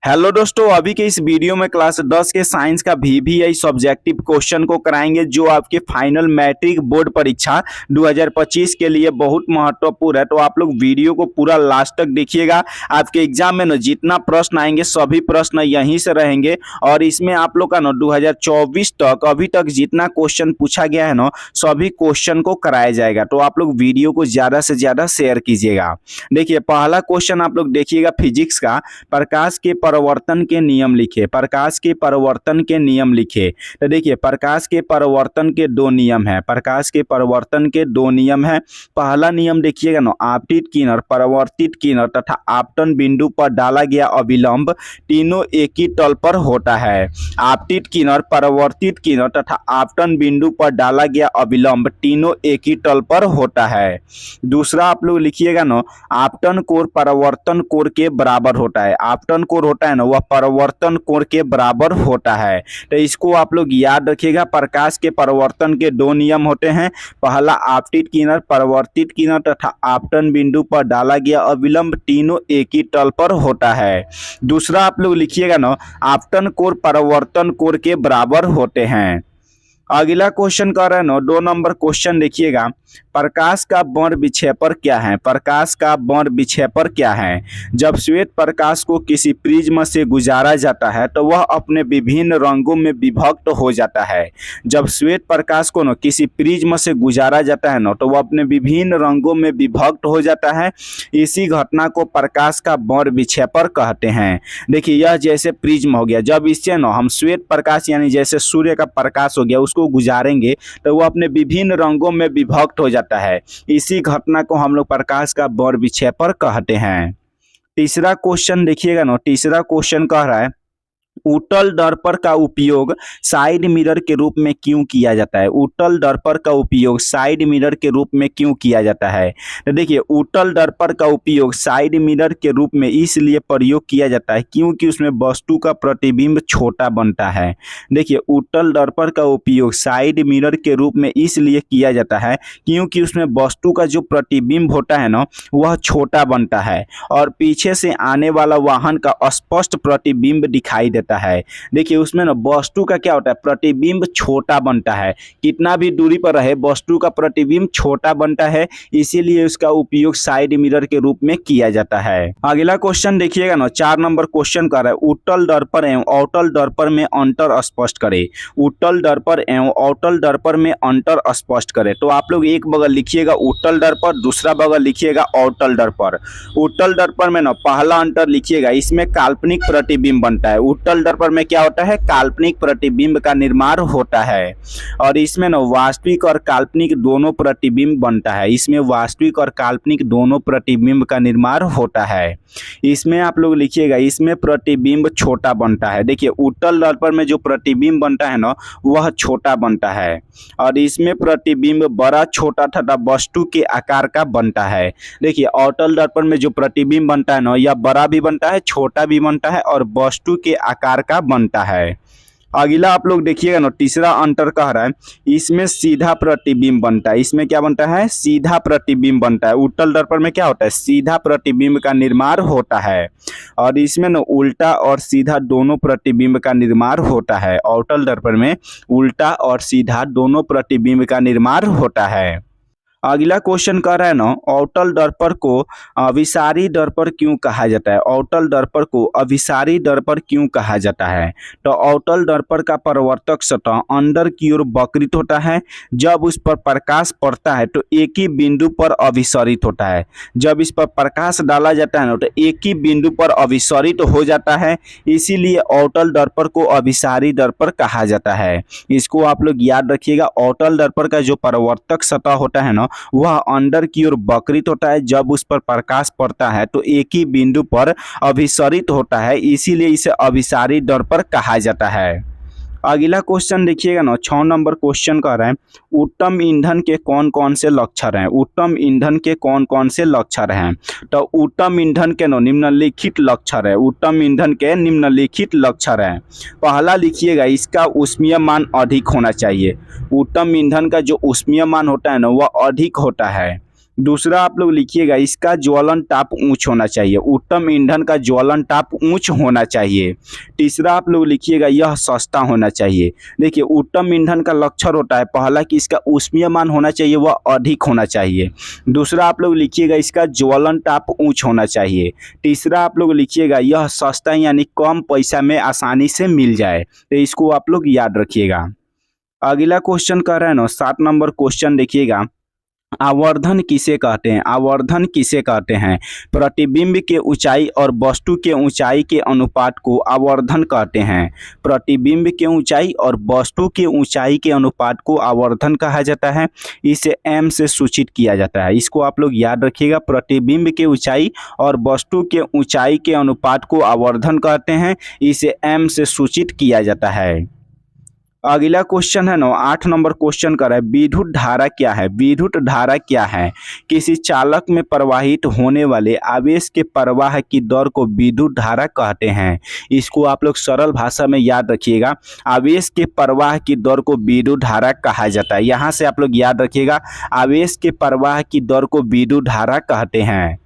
Hello दोस्तों, अभी के इस वीडियो में क्लास 10 के साइंस का वीवीआई सब्जेक्टिव क्वेश्चन को कराएंगे जो आपके फाइनल मैट्रिक बोर्ड परीक्षा 2025 के लिए बहुत महत्वपूर्ण है। तो आप लोग वीडियो को पूरा लास्ट तक देखिएगा। आपके एग्जाम में ना जितना प्रश्न आएंगे सभी प्रश्न यहीं से रहेंगे और इसमें आप लोग का ना 2024 तक अभी तक जितना क्वेश्चन पूछा गया है ना सभी क्वेश्चन को कराया जाएगा। तो आप लोग वीडियो को ज्यादा से ज्यादा शेयर कीजिएगा। देखिए, पहला क्वेश्चन आप लोग देखिएगा फिजिक्स का। प्रकाश के परिवर्तन के नियम लिखे। प्रकाश के परिवर्तन के नियम लिखे। तो देखिए, प्रकाश के परिवर्तन के दो नियम है। प्रकाश के परिवर्तन के दो नियम है। पहला नियम देखिएगा ना, आपतित किरण, परावर्तित किरण तथा आपतन बिंदु पर डाला गया अभिलंब तीनों एक ही तल पर होता है। आपतित किरण, परावर्तित किरण तथा आपतन बिंदु पर डाला गया अभिलंब तीनों एक ही तल पर होता है। दूसरा आप लोग लिखिएगा ना, आपतन कोण परावर्तन कोण के बराबर होता है। आपतन कोण होता है ना वह परावर्तन कोण के बराबर होता है। तो इसको आप लोग याद रखिएगा। प्रकाश के परावर्तन के दो नियम होते हैं। पहला आपतित किरण, परावर्तित किरण तथा आपतन बिंदु पर डाला गया अभिलंब तीनों एक ही तल पर होता है। दूसरा आप लोग लिखिएगा ना, आपतन कोण परावर्तन कोण के बराबर होते हैं। अगला क्वेश्चन कर रहे हैं ना, 2 नंबर क्वेश्चन देखिएगा। प्रकाश का बर्ण विक्षेपण क्या है? प्रकाश का बर्ण विक्षेपण क्या है? जब श्वेत प्रकाश को किसी प्रिज्म से गुजारा जाता है तो वह अपने विभिन्न रंगों में विभक्त हो जाता है। जब श्वेत प्रकाश को ना किसी प्रिज्म से गुजारा जाता है ना तो वह अपने विभिन्न रंगों में विभक्त हो जाता है। इसी घटना को प्रकाश का बर्ण विक्षेपण कहते हैं। देखिए, यह जैसे प्रिज्म हो गया, जब इससे ना हम श्वेत प्रकाश यानी जैसे सूर्य का प्रकाश हो गया उसको गुजारेंगे तो वह अपने विभिन्न रंगों में विभक्त हो जाता है। इसी घटना को हम लोग प्रकाश का बर्ण विक्षेपण कहते हैं। तीसरा क्वेश्चन देखिएगा ना, तीसरा क्वेश्चन कह रहा है, उत्तल दर्पण का उपयोग साइड मिरर के रूप में क्यों किया जाता है? उत्तल दर्पण का उपयोग साइड मिरर के रूप में क्यों किया जाता है? तो देखिए, उत्तल दर्पण का उपयोग साइड मिरर के रूप में इसलिए प्रयोग किया जाता है क्योंकि उसमें वस्तु का प्रतिबिंब छोटा बनता है। देखिए, उत्तल दर्पण का उपयोग साइड मिरर के रूप में इसलिए किया जाता है क्योंकि उसमें वस्तु का जो प्रतिबिंब होता है ना वह छोटा बनता है और पीछे से आने वाला वाहन का स्पष्ट प्रतिबिंब दिखाई देता है। देखिए, उसमें ना वस्तु का क्या होता है, प्रतिबिंब छोटा बनता है। कितना भी दूरी पर रहे वस्तु का प्रतिबिंब छोटा बनता है, इसीलिए उसका उपयोग साइड मिरर के रूप में किया जाता है। अगला क्वेश्चन देखिएगा ना, 4 नंबर क्वेश्चन कर रहा है, उत्तल दर्पण एवं अवतल दर्पण में अंतर स्पष्ट करे। उत्तल दर्पण एवं अवतल दर्पण में अंतर स्पष्ट करे। तो आप लोग एक बगल लिखिएगा उत्तल दर्पण, दूसरा बगल लिखिएगा अवतल दर्पण। उत्तल दर्पण में ना पहला अंतर लिखिएगा, इसमें काल्पनिक प्रतिबिंब बनता है। उत्तल दर्पण में क्या होता है, काल्पनिक प्रतिबिंब का निर्माण होता है और इसमें ना वास्तविक और काल्पनिक दोनों प्रतिबिंब बनता है। इसमें वास्तविक और काल्पनिक दोनों प्रतिबिंब का निर्माण होता है। इसमें आप लोग लिखिएगा, इसमें प्रतिबिंब छोटा बनता है। देखिए, उत्तल दर्पण में जो प्रतिबिंब बनता है ना वह छोटा बनता है और इसमें प्रतिबिंब बड़ा, छोटा तथा वस्तु के आकार का बनता है। देखिए, अवतल दर्पण में जो प्रतिबिंब बनता है ना यह बड़ा भी बनता है, छोटा भी बनता है और वस्तु के आकार का बनता है। अगला आप लोग देखिएगा ना, तीसरा अंतर कह रहा है, इसमें सीधा प्रतिबिंब बनता है। इसमें क्या बनता है, सीधा प्रतिबिंब बनता है। उत्तल दर्पण में क्या होता है, सीधा प्रतिबिंब का निर्माण होता है और इसमें ना उल्टा और सीधा दोनों प्रतिबिंब का निर्माण होता है। अवतल दर्पण में उल्टा और सीधा दोनों प्रतिबिंब का निर्माण होता है। अगला क्वेश्चन कह रहा है ना, अवतल दर्पण को अभिसारी दर्पण क्यों कहा जाता है? अवतल दर्पण को अभिसारी दर्पण क्यों कहा जाता है? तो अवतल दर्पण का परावर्तक सतह अंदर की ओर वक्रित होता है। जब उस पर प्रकाश पड़ता है तो एक ही बिंदु पर अभिसरित होता है। जब इस पर प्रकाश डाला जाता है ना तो एक ही बिंदु पर अभिसरित हो जाता है, इसीलिए अवतल दर्पण को अभिसारी दर्पण कहा जाता है। इसको आप लोग याद रखिएगा। अवतल दर्पण का जो परावर्तक सतह होता है ना वह अंदर की ओर वक्रित होता है। जब उस पर प्रकाश पड़ता है तो एक ही बिंदु पर अभिसरित होता है, इसीलिए इसे अभिसारी दर्पण कहा जाता है। अगला क्वेश्चन देखिएगा ना, 6 नंबर क्वेश्चन कह रहे हैं, उत्तम ईंधन के कौन कौन से लक्षण हैं? उत्तम ईंधन के कौन कौन से लक्षण हैं? तो उत्तम ईंधन के ना निम्नलिखित लक्षण है। उत्तम ईंधन के निम्नलिखित लक्षण हैं। पहला लिखिएगा, इसका ऊष्मीय मान अधिक होना चाहिए। उत्तम ईंधन का जो ऊष्मीय मान होता है ना वह अधिक होता है। दूसरा आप लोग लिखिएगा इसका ज्वलन ताप ऊंच होना चाहिए, उत्तम ईंधन का ज्वलन ताप ऊंच होना चाहिए। तीसरा आप लोग लिखिएगा यह सस्ता होना चाहिए। देखिए उत्तम ईंधन का लक्षण होता है पहला कि इसका ऊष्मीयमान होना चाहिए वह अधिक होना चाहिए। दूसरा आप लोग लिखिएगा इसका ज्वलन ताप ऊंच होना चाहिए। तीसरा आप लोग लिखिएगा यह सस्ता यानी कम पैसा में आसानी से मिल जाए, तो इसको आप लोग याद रखिएगा। अगला क्वेश्चन कर रहा है ना 7 नंबर क्वेश्चन देखिएगा, आवर्धन किसे कहते हैं? आवर्धन किसे कहते हैं? प्रतिबिंब के ऊंचाई और वस्तु के ऊंचाई के अनुपात को आवर्धन कहते हैं। प्रतिबिंब के ऊंचाई और वस्तु के ऊंचाई के अनुपात को आवर्धन कहा जाता है। इसे m से सूचित किया जाता है, इसको आप लोग याद रखिएगा। प्रतिबिंब के ऊंचाई और वस्तु के ऊंचाई के अनुपात को आवर्धन कहते हैं, इसे m से सूचित किया जाता है। अगला क्वेश्चन है ना 8 नंबर क्वेश्चन कर रहा है, विद्युत धारा क्या है? विद्युत धारा क्या है? किसी चालक में प्रवाहित होने वाले आवेश के प्रवाह की दर को विद्युत धारा कहते हैं। इसको आप लोग सरल भाषा में याद रखिएगा, आवेश के प्रवाह की दर को विद्युत धारा कहा जाता है। यहाँ से आप लोग याद रखिएगा, आवेश के प्रवाह की दर को विद्युत धारा कहते हैं।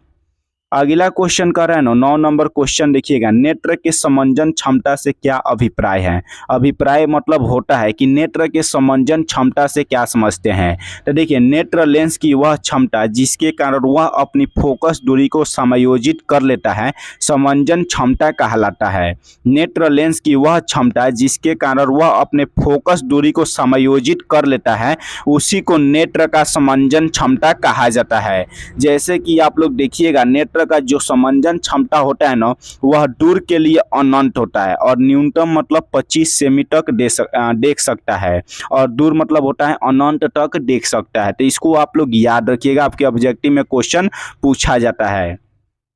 अगला क्वेश्चन कर रहा है ना 9 नंबर क्वेश्चन देखिएगा, नेत्र के समंजन क्षमता से क्या अभिप्राय है? अभिप्राय मतलब होता है कि नेत्र के समंजन क्षमता से क्या समझते हैं। तो देखिए नेत्र लेंस की वह क्षमता जिसके कारण वह अपनी फोकस दूरी को समायोजित कर लेता है, समंजन क्षमता कहलाता है। नेत्र लेंस की वह क्षमता जिसके कारण वह अपने फोकस दूरी को समायोजित कर लेता है, उसी को नेत्र का समंजन क्षमता कहा जाता है। जैसे कि आप लोग देखिएगा नेत्र का जो समंजन क्षमता होता है ना वह दूर के लिए अनंत होता है और न्यूनतम मतलब 25 सेमी तक देख सकता है, और दूर मतलब होता है अनंत तक देख सकता है। तो इसको आप लोग याद रखिएगा, आपके ऑब्जेक्टिव में क्वेश्चन पूछा जाता है।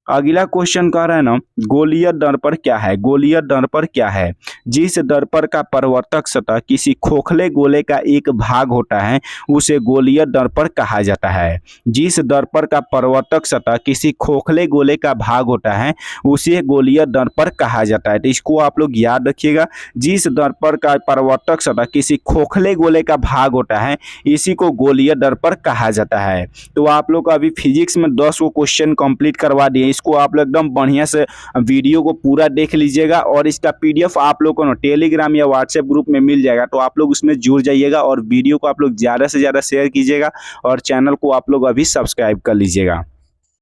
अगला क्वेश्चन कह रहा है ना गोलीय दर्पण क्या है? गोलीय दर्पण क्या है? जिस दर्पण का परावर्तक सतह किसी खोखले गोले का एक भाग होता है उसे गोलीय दर्पण कहा जाता है। जिस दर्पण का परावर्तक सतह किसी खोखले गोले का भाग होता है उसे गोलीय दर्पण कहा जाता है। तो इसको आप लोग याद रखिएगा, जिस दर्पण का परावर्तक सतह किसी खोखले गोले का भाग होता है इसी को गोलीय दर्पण कहा जाता है। तो आप लोग अभी फिजिक्स में 10 को क्वेश्चन कंप्लीट करवा दिए, इसको आप लोग एकदम बढ़िया से वीडियो को पूरा देख लीजिएगा और इसका पीडीएफ आप लोग को ना टेलीग्राम या व्हाट्सएप ग्रुप में मिल जाएगा, तो आप लोग उसमें जुड़ जाइएगा और वीडियो को आप लोग ज़्यादा से ज़्यादा शेयर कीजिएगा और चैनल को आप लोग अभी सब्सक्राइब कर लीजिएगा।